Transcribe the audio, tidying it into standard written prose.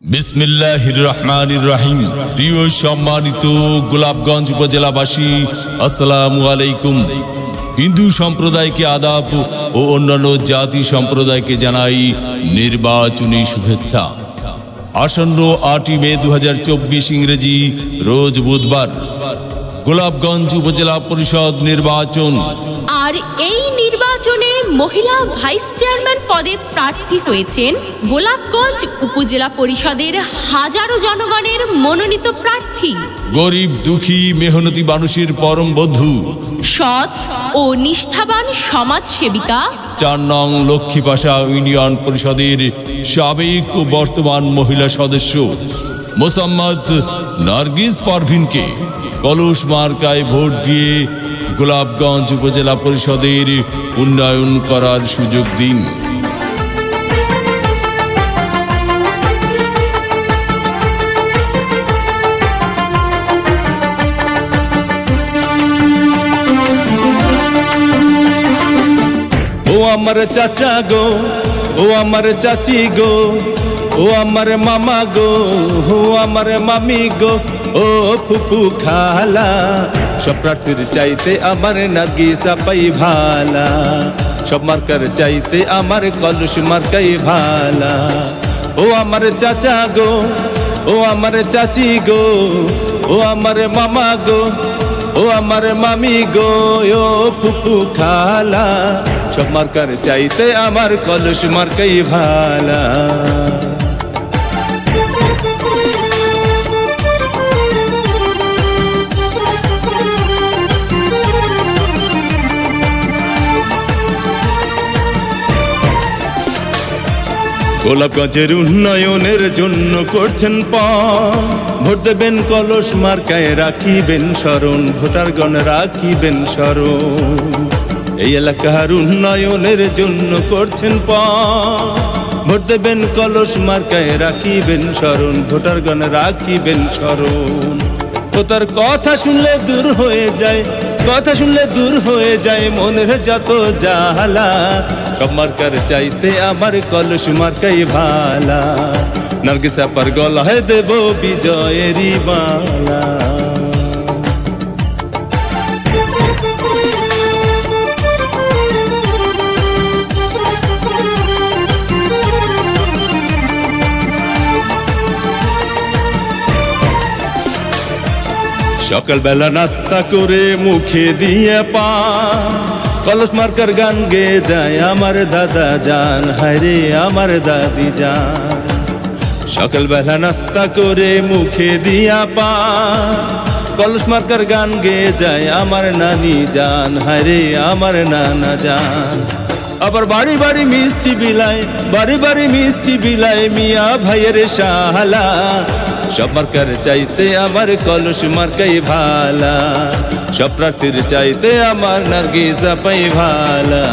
বিসমিল্লাহির রহমানির রহিম। প্রিয় সম্মানিত গোলাপগঞ্জ উপজেলাবাসী, আসসালামু আলাইকুম। হিন্দু সম্প্রদায়কে আদাব ও অন্যান্য জাতি সম্প্রদায়কে জানাই নির্বাচনী শুভেচ্ছা। আসন্ন 8 মে 2024 ইংরেজি রোজ বুধবার গোলাপগঞ্জ উপজেলা পরিষদ নির্বাচন। আর এই নির্বাচনে মহিলা ভাইস চেয়ারম্যান পদে প্রার্থী হয়েছেন গোলাপগঞ্জ উপজেলা পরিষদের হাজারো জনগণের মনোনীত প্রার্থী, গরিব দুঃখী মেহনতি মানুষের পরম বন্ধু, সৎ ও নিষ্ঠাবান সমাজ সেবিকা, 4 নং লক্ষ্মীপাশা ইউনিয়ন পরিষদের সাবেক ও বর্তমান মহিলা সদস্য মোসাম্মদ নার্গিস পারভিনকে কলস মার্কায় ভোট দিয়ে গোলাপগঞ্জ উপজেলা পরিষদের উন্নয়ন করার সুযোগ দিন। ও আমার চাচা গো, ও আমার চাচি গো, ও আমার মামা গো, ও আমার মামি গো, ও ফুপু খালা, সব প্রার্থীর চাইতে আমার নার্গিস আপাই ভালা, সব মার্কার চাইতে আমার কলস মার্কাই ভালা। ও আমার চাচা গো, ও আমার চাচি গো, ও আমার মামা গো, ও আমার মামি গো, ও ফুপু খালা, সব মার্কার চাইতে আমার কলস মার্কাই ভালা। গোলাপগঞ্জের উন্নয়নের জন্য করছেন পণ, ভোট দেবেন কলস মার্কায়, রাখিবেন স্মরণ, ভোটারগণ রাখিবেন স্মরণ। এই এলাকার উন্নয়নের জন্য করছেন পণ, ভোট দেবেন কলস মার্কায়, রাখিবেন স্মরণ, ভোটারগণ রাখিবেন স্মরণ। ও তার কথা শুনলে দূর হয়ে যায়, কথা শুনলে দূর হয়ে যায় মনের যত জ্বালা, সব মার্কার চাইতে আমার কলস মার্কাই ভালা, নার্গিস আপার গলায় দেব বিজয়েরই মালা। সকালবেলা নাস্তা করে মুখে দিয়ে পান, কলস মার্কার গান গেয়ে যায় আমার দাদা জান, হায়রে আমার দাদি জান। সকালবেলা নাস্তা করে মুখে দিয়া পান, কলস মার্কার গান গেয়ে যায় আমার নানি জান, হায়রে আমার নানা জান। আবার বাড়ি বাড়ি মিষ্টি বিলায়, বাড়ি বাড়ি মিষ্টি বিলায় মিয়া ভাইয়ের শালা, সব মার্কার চাইতে আমার কলস মার্কাই ভালা, সব প্রার্থীর চাইতে আমার নার্গিস আপাই ভালা।